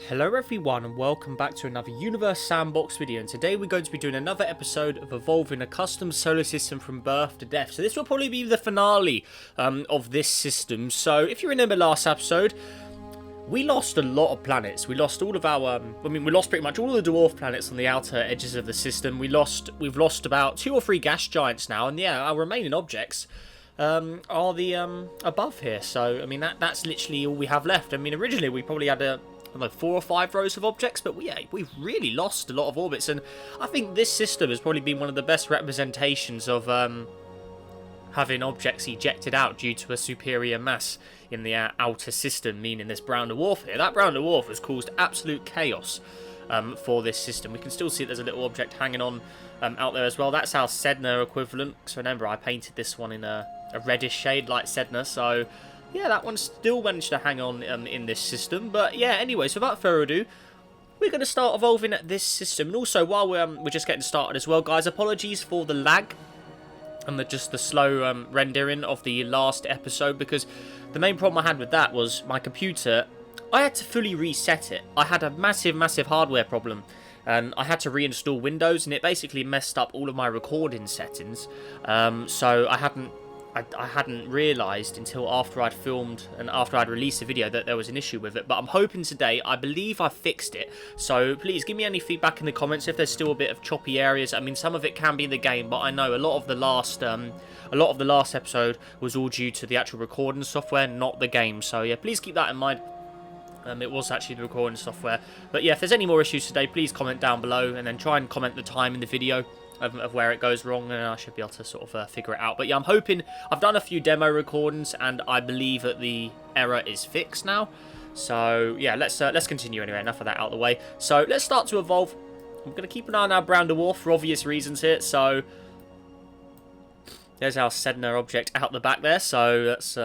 Hello everyone and welcome back to another Universe Sandbox video, and today we're going to be doing another episode of evolving a custom solar system from birth to death. So this will probably be the finale of this system. So if you remember last episode, we lost a lot of planets. We lost all of our, we lost pretty much all of the dwarf planets on the outer edges of the system. We've lost about 2 or 3 gas giants now, and yeah, our remaining objects are the above here. So I mean that's literally all we have left. I mean originally we probably had 4 or 5 rows of objects, but we've really lost a lot of orbits, and I think this system has probably been one of the best representations of having objects ejected out due to a superior mass in the outer system, meaning this brown dwarf here. That brown dwarf has caused absolute chaos for this system. We can still see there's a little object hanging on out there as well. That's our Sedna equivalent. So remember, I painted this one in a reddish shade like Sedna, so yeah, that one still managed to hang on in this system. But yeah, anyway, so without further ado, we're going to start evolving this system. And also, while we're just getting started as well, guys, apologies for the lag and the slow rendering of the last episode, because the main problem I had with that was my computer, I had to fully reset it. I had a massive hardware problem, and I had to reinstall Windows, and it basically messed up all of my recording settings. So I hadn't realised until after I'd filmed and after I'd released the video that there was an issue with it. But I'm hoping today, I believe I fixed it. So please give me any feedback in the comments if there's still a bit of choppy areas. I mean, some of it can be the game, but I know a lot of the last episode was all due to the actual recording software, not the game. So yeah, please keep that in mind. It was actually the recording software. But yeah, if there's any more issues today, please comment down below, and then try and comment the time in the video of where it goes wrong, and I should be able to sort of figure it out. But yeah, I'm hoping. I've done a few demo recordings, and I believe that the error is fixed now. So yeah, let's continue anyway. Enough of that out of the way. So let's start to evolve. I'm going to keep an eye on our brown dwarf for obvious reasons here. So there's our Sedna object out the back there. So that's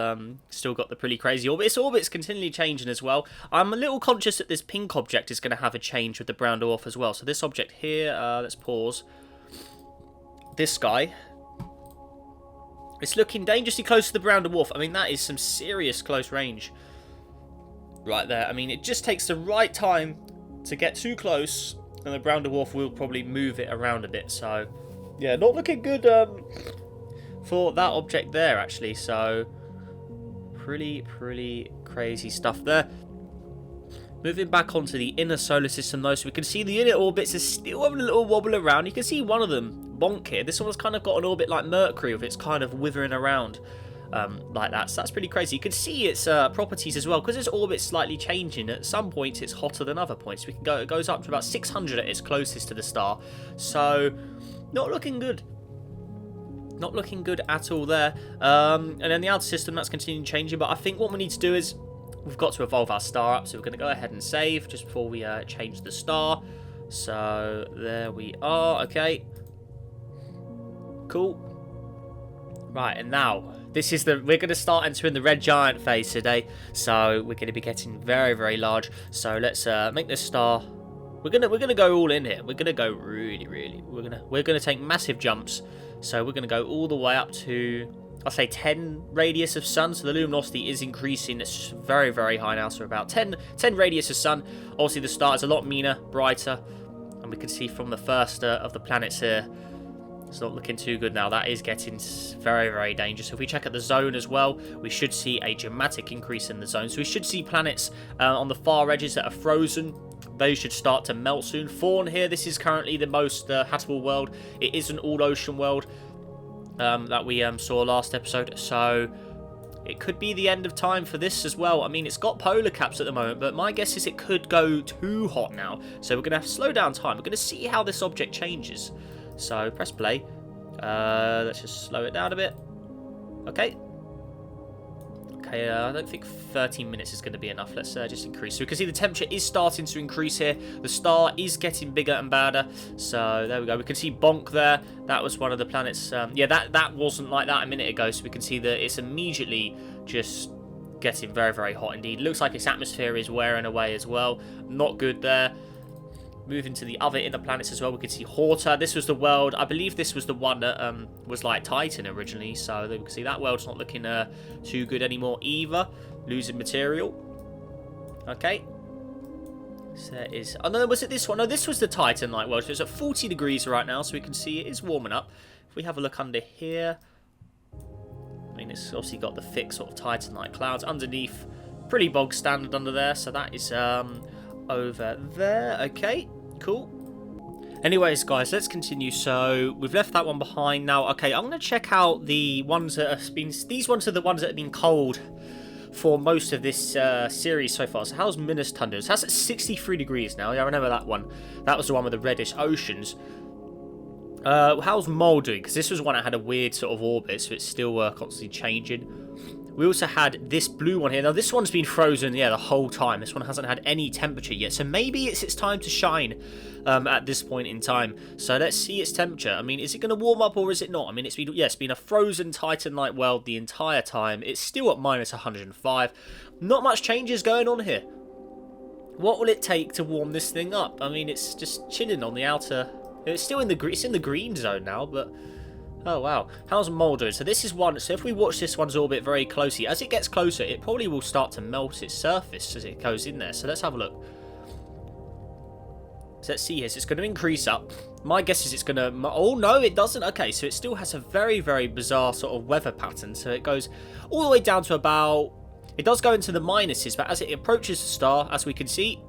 still got the pretty crazy orbit. Its orbit's continually changing as well. I'm a little conscious that this pink object is going to have a change with the brown dwarf as well. So this object here, let's pause. This guy, it's looking dangerously close to the brown dwarf. I mean, that is some serious close range right there. I mean, it just takes the right time to get too close, and the brown dwarf will probably move it around a bit. So yeah, not looking good for that object there, actually. So pretty crazy stuff there. Moving back onto the inner solar system though, so we can see the inner orbits are still having a little wobble around. You can see one of them, Bonk here. This one's kind of got an orbit like Mercury, with its kind of withering around like that. So that's pretty crazy. You can see its properties as well, because its orbit's slightly changing. At some points it's hotter than other points. We can go, it goes up to about 600 at its closest to the star. So not looking good. Not looking good at all there. And then the outer system, that's continuing changing. But I think what we need to do is, we've got to evolve our star up, so we're going to go ahead and save just before we change the star. So there we are. Okay, cool. Right, and now this is we're going to start entering the red giant phase today. So we're going to be getting very large. So let's make this star. We're gonna go all in here. We're gonna go really. We're gonna take massive jumps. So we're gonna go all the way up to, I'll say 10 radius of sun. So the luminosity is increasing. It's very high now. So about 10 radius of sun. Obviously the star is a lot meaner, brighter. And we can see from the first of the planets here, it's not looking too good now. That is getting very dangerous. So if we check out the zone as well, we should see a dramatic increase in the zone. So we should see planets on the far edges that are frozen. Those should start to melt soon. Fawn here, this is currently the most habitable world. It is an all-ocean world that we saw last episode. So it could be the end of time for this as well. I mean, it's got polar caps at the moment, but my guess is it could go too hot now. So we're going to have to slow down time. We're going to see how this object changes. So press play. Let's just slow it down a bit. Okay. I don't think 13 minutes is going to be enough. Let's just increase. So we can see the temperature is starting to increase here. The star is getting bigger and badder. So there we go. We can see Bonk there. That was one of the planets. Yeah, that wasn't like that a minute ago. So we can see that it's immediately just getting very hot indeed. Looks like its atmosphere is wearing away as well. Not good there. Moving to the other inner planets as well, we can see Horta. This was the world, I believe this was the one that was like Titan originally. So we can see that world's not looking too good anymore either. Losing material. Okay. So there is... Oh, no, was it this one? No, this was the Titan-like world. So it's at 40 degrees right now, so we can see it is warming up. If we have a look under here... I mean, it's obviously got the thick sort of Titan-like clouds. Underneath, pretty bog standard under there. So that is over there. Okay, cool. Anyways, guys, let's continue. So we've left that one behind now. Okay, I'm going to check out the ones that have been... These ones are the ones that have been cold for most of this series so far. So how's Minas Tundra? So that's at 63 degrees now. Yeah, I remember that one. That was the one with the reddish oceans. How's Mole doing? Because this was one that had a weird sort of orbit, so it's still constantly changing. We also had this blue one here. Now, this one's been frozen, yeah, the whole time. This one hasn't had any temperature yet. So maybe it's its time to shine at this point in time. So let's see its temperature. I mean, is it going to warm up or is it not? I mean, it's been a frozen Titan-like world the entire time. It's still at minus 105. Not much changes going on here. What will it take to warm this thing up? I mean, it's just chilling on the outer... It's still in the green zone now, but... Oh, wow. How's Mole doing? So this is one... So if we watch this one's orbit very closely, as it gets closer, it probably will start to melt its surface as it goes in there. So let's have a look. So let's see here. So it's going to increase up. My guess is it's going to... Oh, no, it doesn't. Okay, so it still has a very, very bizarre sort of weather pattern. So it goes all the way down to about... It does go into the minuses, but as it approaches the star, as we can see...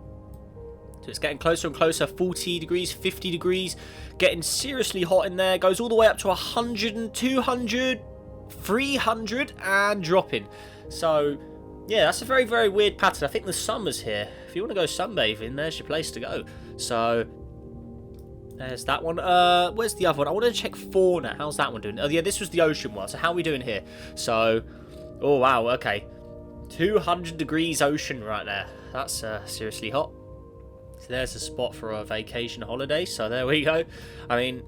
So it's getting closer and closer, 40 degrees, 50 degrees, getting seriously hot in there. Goes all the way up to 100 and 200, 300 and dropping. So, yeah, that's a very, very weird pattern. I think the summer's here. If you want to go sunbathing, there's your place to go. So, there's that one. Where's the other one? I want to check fauna. How's that one doing? Oh, yeah, this was the ocean one. So, how are we doing here? So, oh, wow, okay. 200 degrees ocean right there. That's seriously hot. So there's a spot for a vacation holiday, so there we go. I mean,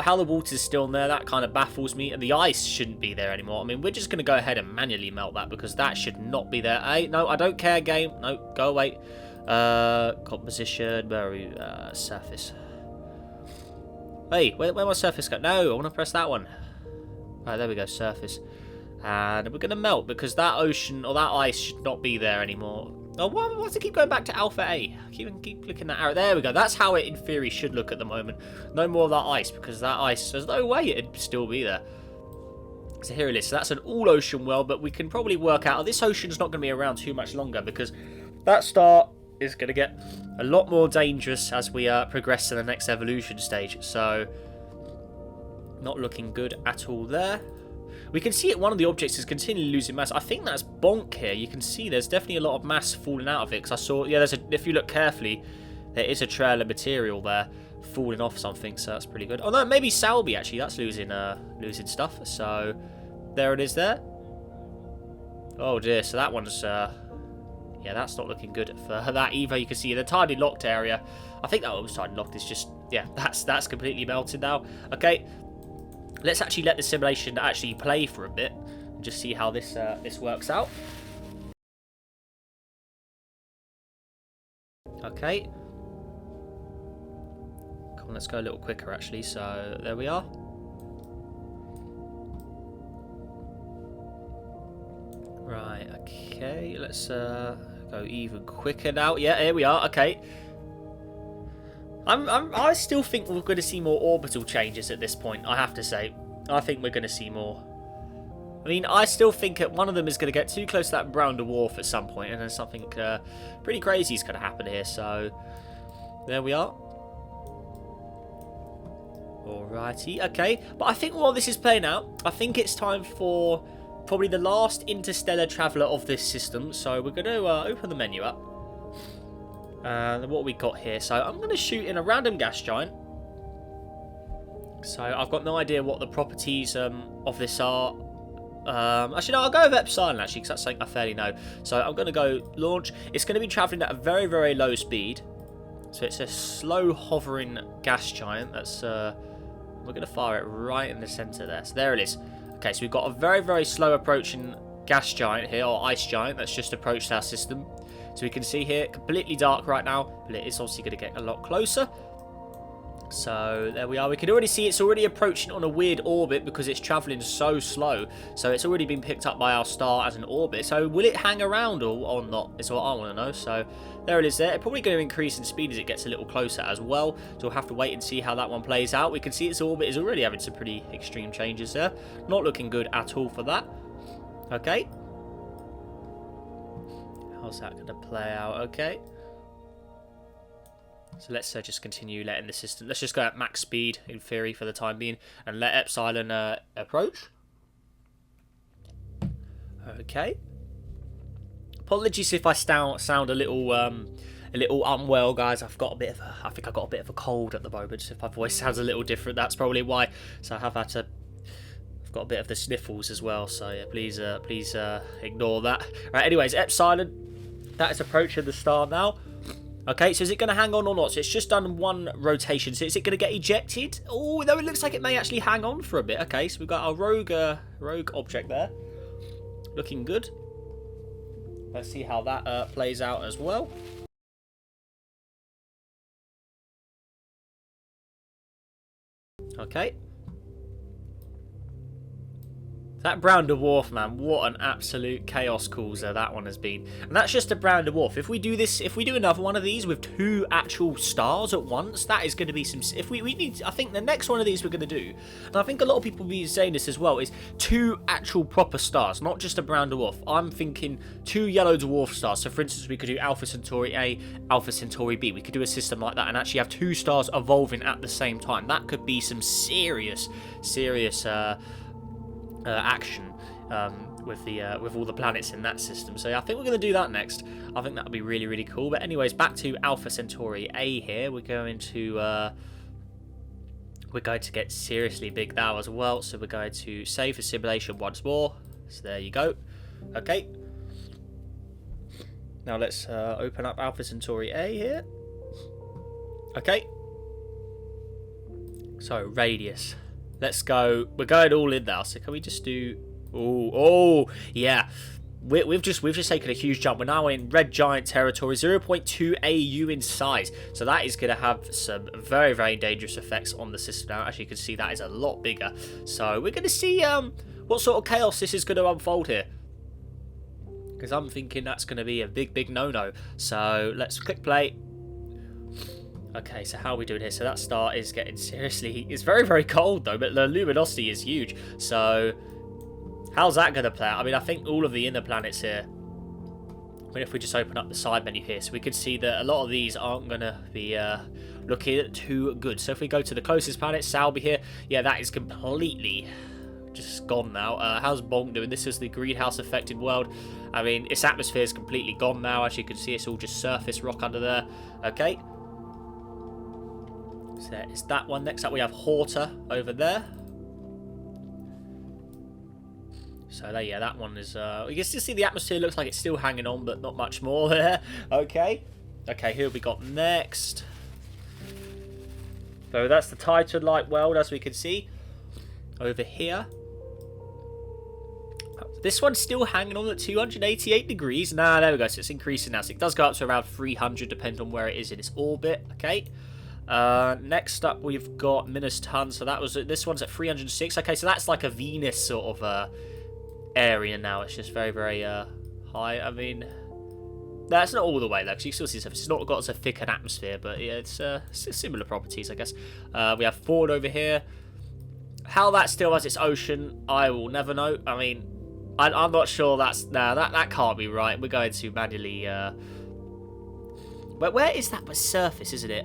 how the water's still in there, that kind of baffles me. And the ice shouldn't be there anymore. I mean, we're just going to go ahead and manually melt that because that should not be there. Hey, no, I don't care, game. No, go away. Composition, where are we? Surface. Hey, where my surface go? No, I want to press that one. Right, there we go, surface. And we're going to melt because that ocean or that ice should not be there anymore. Oh, why does it keep going back to Alpha A? Keep clicking that arrow. There we go. That's how it, in theory, should look at the moment. No more of that ice, because that ice, there's no way it'd still be there. So here it is. So that's an all-ocean world, but we can probably work out... This ocean's not going to be around too much longer, because that star is going to get a lot more dangerous as we progress to the next evolution stage. So, not looking good at all there. We can see it, one of the objects is continually losing mass. I think that's Bonk here. You can see there's definitely a lot of mass falling out of it. Because I saw, yeah, if you look carefully, there is a trail of material there falling off something. So that's pretty good. Oh no, maybe Salby actually. That's losing stuff. So there it is there. Oh dear. So that one's, yeah, that's not looking good for that either. You can see the tiny locked area. I think that was tiny locked. It's just, yeah, that's completely melted now. Okay. Let's actually let the simulation actually play for a bit and just see how this works out. Okay. Come on, let's go a little quicker actually. So there we are. Right, okay. Let's go even quicker now. Yeah, here we are. Okay. I still think we're going to see more orbital changes at this point, I have to say. I think we're going to see more. I mean, I still think that one of them is going to get too close to that brown dwarf at some point, and then something pretty crazy is going to happen here. So, there we are. Alrighty, okay. But I think while this is playing out, I think it's time for probably the last interstellar traveller of this system. So, we're going to open the menu up. And what we got here, so I'm going to shoot in a random gas giant. So I've got no idea what the properties of this are. Actually, no, I'll go with Epsilon actually, because that's something I fairly know. So I'm going to go launch. It's going to be travelling at a very, very low speed. So it's a slow hovering gas giant. That's we're going to fire it right in the centre there. So there it is. Okay, so we've got a very, very slow approaching gas giant here, or ice giant that's just approached our system. So we can see here, completely dark right now, but it is obviously going to get a lot closer. So there we are. We can already see it's already approaching on a weird orbit because it's traveling so slow. So it's already been picked up by our star as an orbit. So will it hang around or not is what I want to know. So there it is there. It's probably going to increase in speed as it gets a little closer as well. So we'll have to wait and see how that one plays out. We can see its orbit is already having some pretty extreme changes there. Not looking good at all for that. Okay. How's that going to play out? Okay. So let's just continue letting the system... Let's just go at max speed, in theory, for the time being. And let Epsilon approach. Okay. Apologies if I sound a little unwell, guys. I think I got a bit of a cold at the moment. So if my voice sounds a little different, that's probably why. So I have had to... I've got a bit of the sniffles as well. So yeah, please ignore that. Right, anyways, Epsilon. That is approaching the star now. Okay, so is it going to hang on or not? So it's just done one rotation. So is it going to get ejected? Oh, no, it looks like it may actually hang on for a bit. Okay, so we've got our rogue object there. Looking good. Let's see how that plays out as well. Okay. That brown dwarf, man, what an absolute chaos causer that one has been. And that's just a brown dwarf. If we do this, if we do another one of these with 2 actual stars at once, that is going to be some... If we need... I think the next one of these we're going to do, and I think a lot of people will be saying this as well, is 2 actual proper stars, not just a brown dwarf. I'm thinking 2 yellow dwarf stars. So, for instance, we could do Alpha Centauri A, Alpha Centauri B. We could do a system like that and actually have 2 stars evolving at the same time. That could be some serious action with all the planets in that system. So yeah, I think we're going to do that next. I think that would be really, really cool. But anyways, back to Alpha Centauri A here. We're going to get seriously big now as well. So we're going to save the simulation once more. So there you go. Okay. Now let's open up Alpha Centauri A here. Okay. So radius. Let's go. We're going all in now. So can we just do... Oh, yeah. We've just taken a huge jump. We're now in red giant territory, 0.2 AU in size. So that is going to have some very, very dangerous effects on the system now. As you can see, that is a lot bigger. So we're going to see what sort of chaos this is going to unfold here. Because I'm thinking that's going to be a big, big no-no. So let's click play. Okay, so how are we doing here? So that star is getting seriously... It's very, very cold, though, but the luminosity is huge. So, how's that going to play out? I mean, I think all of the inner planets here... I mean, if we just open up the side menu here, so we can see that a lot of these aren't going to be looking too good. So if we go to the closest planet, Salby here, yeah, that is completely just gone now. How's Bonk doing? This is the greenhouse-affected world. I mean, its atmosphere is completely gone now. As you can see, it's all just surface rock under there. Okay. So there is that one. Next up we have Horta over there. So there, yeah, that one is... you can still see the atmosphere looks like it's still hanging on, but not much more there. Okay. Okay, who have we got next? So that's the Titan-like world, as we can see. Over here. This one's still hanging on at 288 degrees. Nah, there we go. So it's increasing now. So it does go up to around 300, depending on where it is in its orbit. Okay. Next up, we've got Minas Ton. So that was... This one's at 306. Okay, so that's like a Venus sort of area now. It's just very, very high. I mean... That's not all the way, though, because you still see stuff. It's not got as thick an atmosphere, but yeah, it's similar properties, I guess. We have Ford over here. How that still has its ocean, I will never know. I mean, I'm not sure that's... Nah, that can't be right. We're going to manually... Where is that? Surface, isn't it?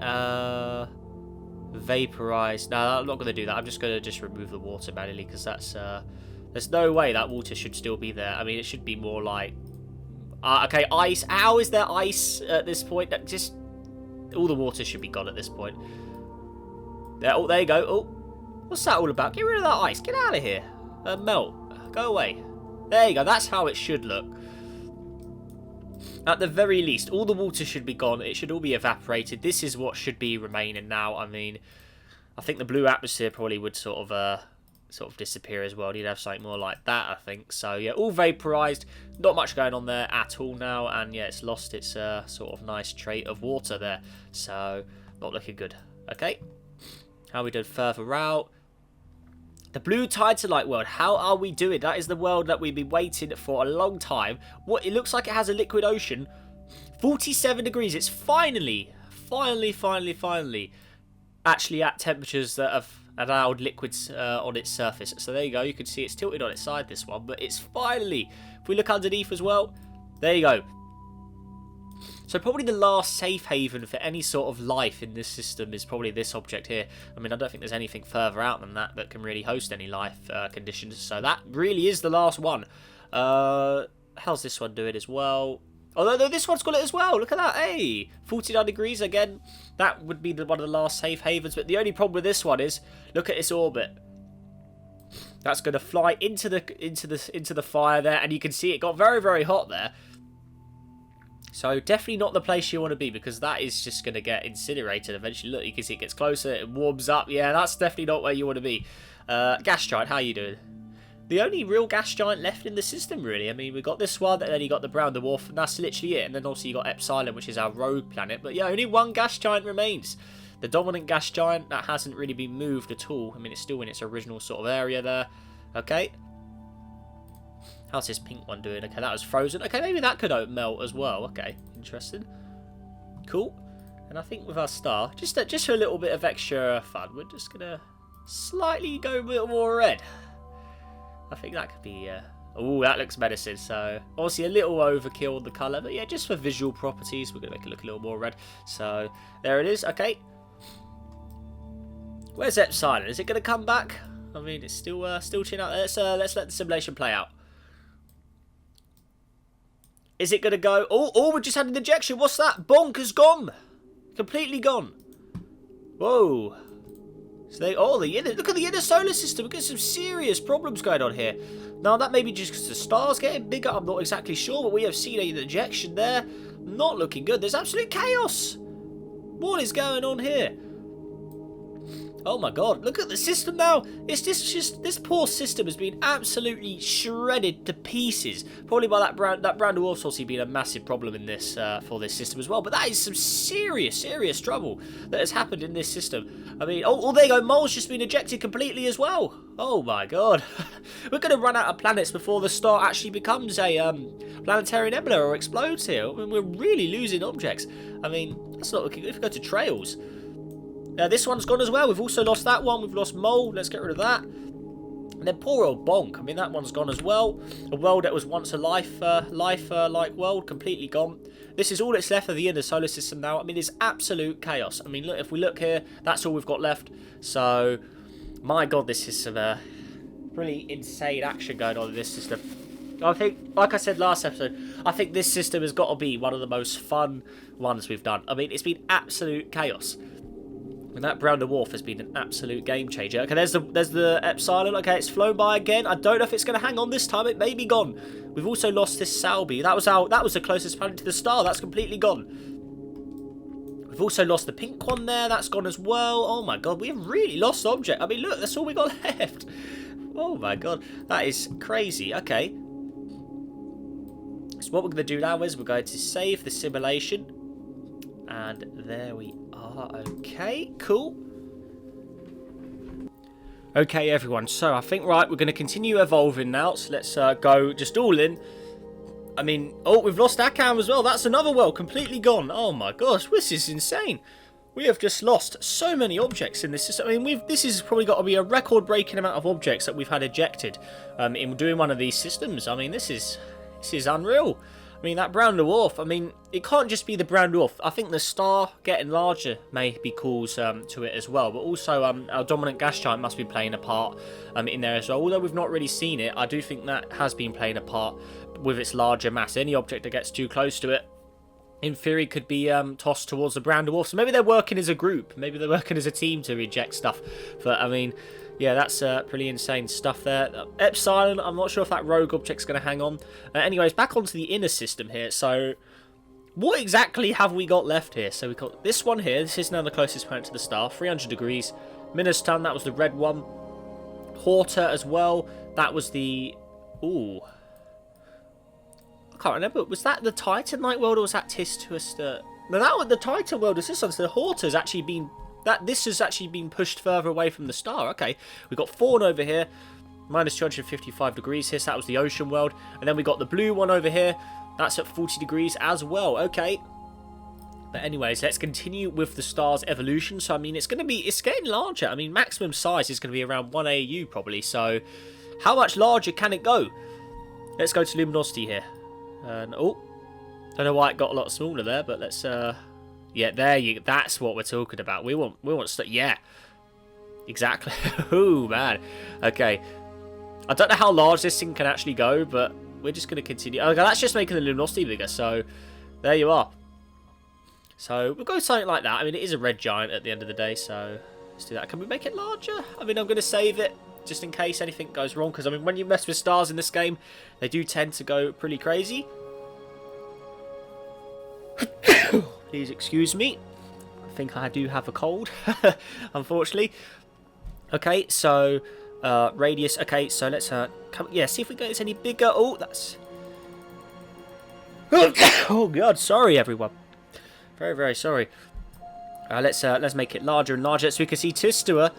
Vaporized. No, I'm not going to do that. I'm just going to remove the water manually, because that's... there's no way that water should still be there. I mean, it should be more like... okay, ice. How is there ice at this point? Just... All the water should be gone at this point. There, oh, there you go. Oh, what's that all about? Get rid of that ice. Get out of here. Melt. Go away. There you go. That's how it should look. At the very least, all the water should be gone. It should all be evaporated. This is what should be remaining now. I mean, I think the blue atmosphere probably would sort of disappear as well. You'd have something more like that, I think. So, yeah, all vaporized. Not much going on there at all now. And, yeah, it's lost its sort of nice trait of water there. So, not looking good. Okay. How are we doing further out? The blue Titanite world. How are we doing? That is the world that we've been waiting for a long time. What, it looks like it has a liquid ocean. 47 degrees. It's finally actually at temperatures that have allowed liquids on its surface. So there you go. You can see it's tilted on its side, this one. But it's finally. If we look underneath as well, there you go. So probably the last safe haven for any sort of life in this system is probably this object here. I mean, I don't think there's anything further out than that that can really host any life conditions. So that really is the last one. How's this one doing as well? Oh, no, this one's got it as well. Look at that. Hey, 49 degrees again. That would be one of the last safe havens. But the only problem with this one is, look at its orbit. That's going to fly into the fire there, and you can see it got very, very hot there. So definitely not the place you want to be, because that is just going to get incinerated eventually. Look, you can see it gets closer, it warms up. Yeah, that's definitely not where you want to be. Gas giant, how you doing? The only real gas giant left in the system, really. I mean, we got this one, and then you got the brown dwarf, and that's literally it. And then also you got Epsilon, which is our rogue planet. But yeah, only one gas giant remains. The dominant gas giant, that hasn't really been moved at all. I mean, it's still in its original sort of area there. Okay. How's this pink one doing? Okay, that was frozen. Okay, maybe that could melt as well. Okay, interesting. Cool. And I think with our star, just for a little bit of extra fun, we're just going to slightly go a bit more red. I think that could be... oh, that looks menacing. So, obviously a little overkill on the colour. But yeah, just for visual properties, we're going to make it look a little more red. So, there it is. Okay. Where's Epsilon? Is it going to come back? I mean, it's still chilling out there. Let's let the simulation play out. Is it going to go... Oh, we just had an ejection. What's that? Bonk has gone. Completely gone. Whoa. So look at the inner solar system. We've got some serious problems going on here. Now, that may be just because the star's getting bigger. I'm not exactly sure, but we have seen an ejection there. Not looking good. There's absolute chaos. What is going on here? Oh my god, look at the system now. It's just this poor system has been absolutely shredded to pieces. Probably by that brown dwarf's obviously been a massive problem in this for this system as well. But that is some serious trouble that has happened in this system. I mean, oh there you go, Mole's just been ejected completely as well. Oh my god. We're going to run out of planets before the star actually becomes a planetary nebula or explodes here. I mean, we're really losing objects. I mean, that's not looking good. If we go to trails... this one's gone as well. We've also lost that one. We've lost Mole. Let's get rid of that. And then poor old Bonk. I mean, that one's gone as well. A world that was once a life-like world, completely gone. This is all that's left of the inner solar system now. I mean, it's absolute chaos. I mean, look, if we look here, that's all we've got left. So, my God, this is some really insane action going on in this system. I think, like I said last episode, I think this system has got to be one of the most fun ones we've done. I mean, it's been absolute chaos. And that brown dwarf has been an absolute game changer. Okay, there's the Epsilon. Okay, it's flown by again. I don't know if it's going to hang on this time. It may be gone. We've also lost this Salby. That was the closest planet to the star. That's completely gone. We've also lost the pink one there. That's gone as well. Oh my god, we have really lost object. I mean, look, that's all we got left. Oh my god, that is crazy. Okay. So what we're going to do now is we're going to save the simulation. And there we are. Okay, cool. Okay, everyone. So I think, right, we're going to continue evolving now. So let's go just all in. I mean, oh, we've lost Akam as well. That's another world completely gone. Oh my gosh, this is insane. We have just lost so many objects in this system. I mean, this has probably got to be a record-breaking amount of objects that we've had ejected in doing one of these systems. I mean, this is unreal. I mean, that brown dwarf, I mean, it can't just be the brown dwarf. I think the star getting larger may be cause to it as well. But also, our dominant gas giant must be playing a part in there as well. Although we've not really seen it, I do think that has been playing a part with its larger mass. Any object that gets too close to it, in theory, could be tossed towards the brown dwarf. So maybe they're working as a group. Maybe they're working as a team to reject stuff. But, I mean... yeah, that's pretty insane stuff there. Epsilon, I'm not sure if that rogue object's going to hang on. Anyways, back onto the inner system here. So, what exactly have we got left here? So, we've got this one here. This is now the closest planet to the star. 300 degrees. Ministan, that was the red one. Horta as well. That was the... ooh. I can't remember. Was that the Titanite world or was that Tis Twister? No, that was the Titan world. Is this one? So, the Horta's actually been This has actually been pushed further away from the star. Okay, we've got Fawn over here, minus 255 degrees here, so that was the ocean world. And then we got the blue one over here, that's at 40 degrees as well. Okay. But anyways, let's continue with the star's evolution. So, I mean, it's getting larger. I mean, maximum size is going to be around 1 AU probably. So, how much larger can it go? Let's go to luminosity here. Oh, don't know why it got a lot smaller there, but let's, yeah, that's what we're talking about. We want, yeah, exactly. Oh, man. Okay. I don't know how large this thing can actually go, but we're just going to continue. Okay, that's just making the luminosity bigger. So, there you are. So, we'll go something like that. I mean, it is a red giant at the end of the day, so let's do that. Can we make it larger? I mean, I'm going to save it just in case anything goes wrong, because, I mean, when you mess with stars in this game, they do tend to go pretty crazy. Please excuse me. I think I do have a cold, unfortunately. Okay, so, radius. Okay, so let's, see if we get this any bigger. Oh, that's... Oh, God, sorry, everyone. Very, very sorry. Let's make it larger and larger so we can see Tistua,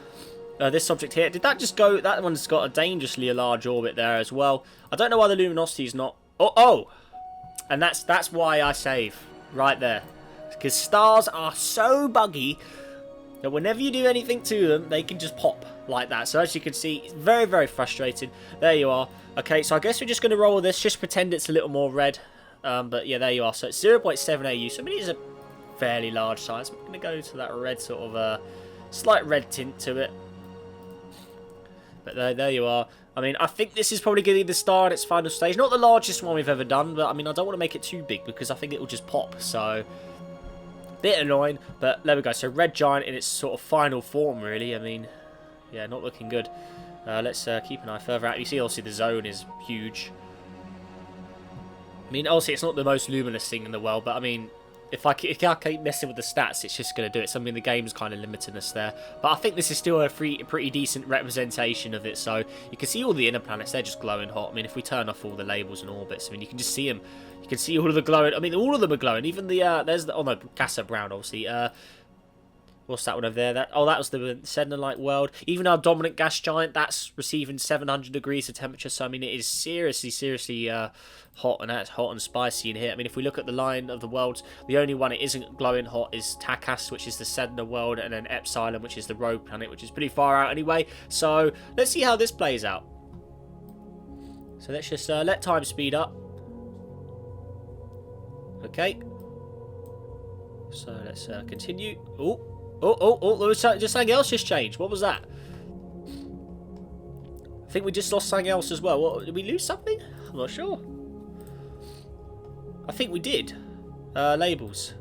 this object here. Did that just go? That one's got a dangerously large orbit there as well. I don't know why the luminosity is not. Oh, and that's why I save right there, because stars are so buggy that whenever you do anything to them, they can just pop like that. So as you can see, it's very, very frustrating. There you are. Okay, so I guess we're just going to roll with this. Just pretend it's a little more red. But yeah, there you are. So it's 0.7 AU. So I mean, it is a fairly large size. I'm going to go to that red sort of slight red tint to it. But there you are. I mean, I think this is probably going to be the star at its final stage. Not the largest one we've ever done, but I mean, I don't want to make it too big because I think it will just pop. So, bit annoying, but there we go. So, red giant in its sort of final form, really. I mean, yeah, not looking good. Let's keep an eye further out. You see, obviously, the zone is huge. I mean, obviously, it's not the most luminous thing in the world, but I mean, if I keep messing with the stats, it's just going to do it. So, I mean, the game's kind of limiting us there. But I think this is still a pretty decent representation of it. So, you can see all the inner planets. They're just glowing hot. I mean, if we turn off all the labels and orbits, I mean, you can just see them. You can see all of the glowing. I mean, all of them are glowing. Even the, there's the, oh no, Casa Brown, obviously. What's that one over there? That was the Sedna-like world. Even our dominant gas giant, that's receiving 700 degrees of temperature. So, I mean, it is seriously hot, and that's hot and spicy in here. I mean, if we look at the line of the worlds, the only one it isn't glowing hot is Takas, which is the Sedna world, and then Epsilon, which is the rogue planet, which is pretty far out anyway. So, let's see how this plays out. So, let's just let time speed up. Okay. So, let's continue. Oh, there was just something else just changed. What was that? I think we just lost something else as well. What, did we lose something? I'm not sure. I think we did. Labels.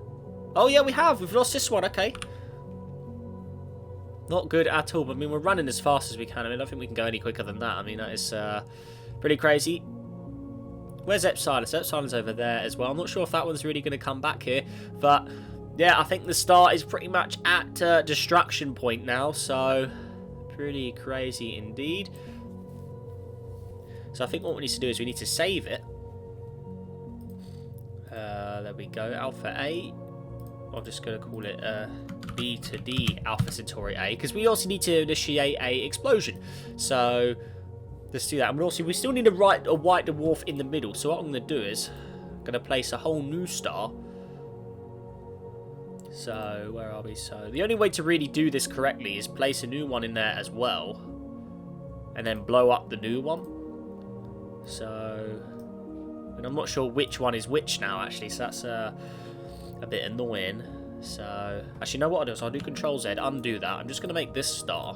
Oh, yeah, we have. We've lost this one. Okay. Not good at all. But, I mean, we're running as fast as we can. I mean, I don't think we can go any quicker than that. I mean, that is pretty crazy. Where's Epsilon? Epsilon's over there as well. I'm not sure if that one's really going to come back here. But... yeah, I think the star is pretty much at destruction point now, so pretty crazy indeed. So I think what we need to do is we need to save it. There we go, Alpha A. I'm just going to call it B to D Alpha Centauri A, because we also need to initiate a explosion. So let's do that. And we still need a white dwarf in the middle. So what I'm going to do is I'm going to place a whole new star. So, where are we? So, the only way to really do this correctly is place a new one in there as well. And then blow up the new one. So, and I'm not sure which one is which now, actually. So, that's a bit annoying. So, actually, you know what I'll do? So, I'll do Control Z, undo that. I'm just going to make this star.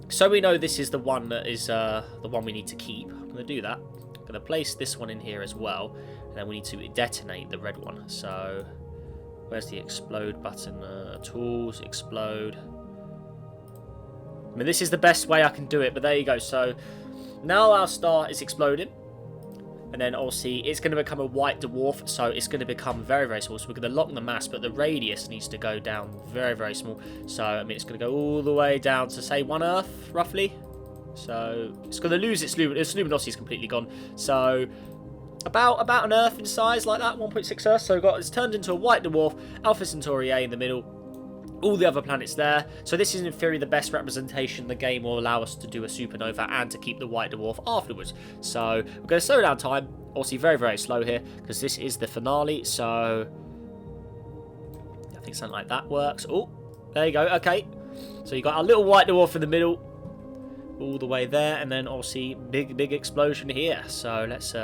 So we know this is the one that is the one we need to keep. I'm going to do that. I'm going to place this one in here as well. And then we need to detonate the red one. So, where's the explode button? Tools, explode. I mean, this is the best way I can do it, but there you go. So, now our star is exploding. And then, obviously, it's going to become a white dwarf. So, it's going to become very, very small. So, we're going to lock the mass, but the radius needs to go down very, very small. So, I mean, it's going to go all the way down to, say, 1 Earth, roughly. So, it's going to lose its luminosity is completely gone. So... About an Earth in size, like that, 1.6 Earth. So it's turned into a white dwarf, Alpha Centauri A in the middle. all the other planets there. So this is in theory the best representation the game will allow us to do a supernova and to keep the white dwarf afterwards. So we're going to slow down time, obviously very, very slow here, because this is the finale. So I think something like that works. Oh, there you go. Okay, so you got a little white dwarf in the middle, all the way there, and then obviously big explosion here. So let's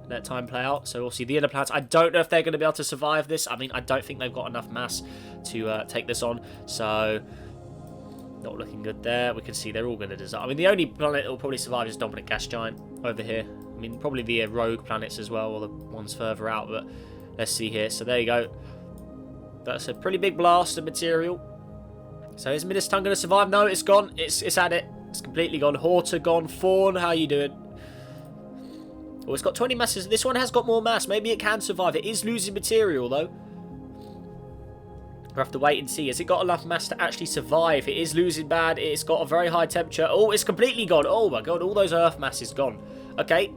let time play out. So obviously the inner planets, I don't know if they're going to be able to survive this. I mean, I don't think they've got enough mass to take this on. So not looking good there. We can see they're all going to dissolve. I mean, the only planet that will probably survive is dominant gas giant over here. I mean, probably the rogue planets as well, or the ones further out. But let's see here. So there you go. That's a pretty big blast of material. So is Midas Tongue going to survive? No, it's gone. It's at it. It's completely gone. Horta gone. Fawn, how you doing? Oh, it's got 20 masses. This one has got more mass. Maybe it can survive. It is losing material, though. We'll have to wait and see. Has it got enough mass to actually survive? It is losing bad. It's got a very high temperature. Oh, it's completely gone. Oh, my God. All those Earth mass is gone. Okay.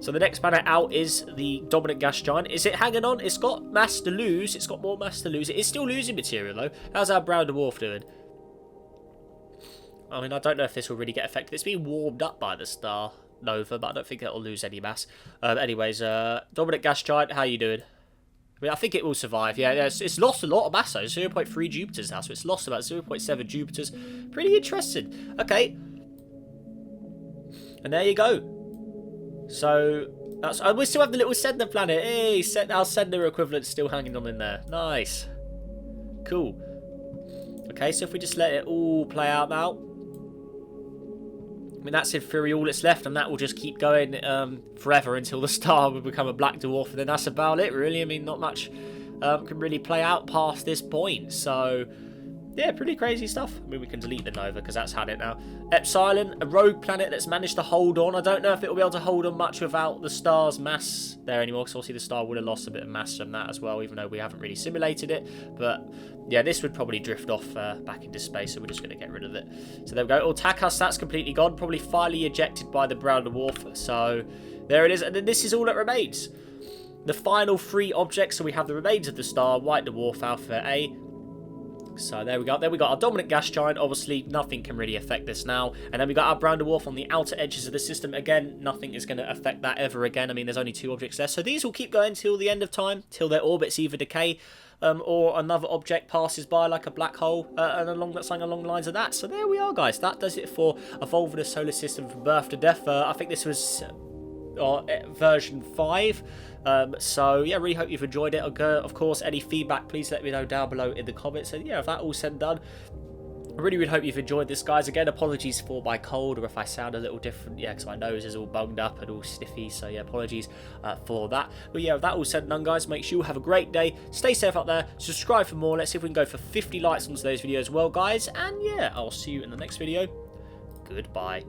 So the next planet out is the dominant gas giant. Is it hanging on? It's got mass to lose. It's got more mass to lose. It is still losing material, though. How's our brown dwarf doing? I mean, I don't know if this will really get affected. It's being warmed up by the star nova, but I don't think it'll lose any mass. Anyways, dominant gas giant, how you doing? I mean, I think it will survive. Yeah, it's lost a lot of mass, though. 0.3 Jupiters now, so it's lost about 0.7 Jupiters. Pretty interesting. Okay. And there you go. So, that's, we still have the little Sender planet. Hey, our Sender equivalent still hanging on in there. Nice. Cool. Okay, so if we just let it all play out now. I mean, that's in theory all that's left, and that will just keep going forever until the star will become a black dwarf, and then that's about it, really. I mean, not much can really play out past this point. So, yeah, pretty crazy stuff. I mean, we can delete the Nova because that's had it now. Epsilon, a rogue planet that's managed to hold on. I don't know if it will be able to hold on much without the star's mass there anymore, because obviously the star would have lost a bit of mass from that as well, even though we haven't really simulated it. But yeah, this would probably drift off back into space, so we're just going to get rid of it. So there we go. Oh, Takas, that's completely gone. Probably finally ejected by the brown dwarf. So there it is. And then this is all that remains. The final 3 objects. So we have the remains of the star, white dwarf, Alpha A. So there we go. There we got our dominant gas giant. Obviously, nothing can really affect this now. And then we got our brown dwarf on the outer edges of the system. Again, nothing is going to affect that ever again. I mean, there's only 2 objects left. So these will keep going till the end of time, till their orbits either decay or another object passes by like a black hole and something along the lines of that. So there we are, guys. That does it for Evolving a Solar System from Birth to Death. I think this was version 5. So yeah, really hope you've enjoyed it. Of course, any feedback, please let me know down below in the comments. And yeah, if that all said and done, I really hope you've enjoyed this, guys. Again, apologies for my cold or if I sound a little different. Yeah, because my nose is all bunged up and all sniffy. So yeah, apologies for that. But yeah, with that all said and done, guys, make sure you have a great day. Stay safe out there. Subscribe for more. Let's see if we can go for 50 likes on today's video as well, guys. And yeah, I'll see you in the next video. Goodbye.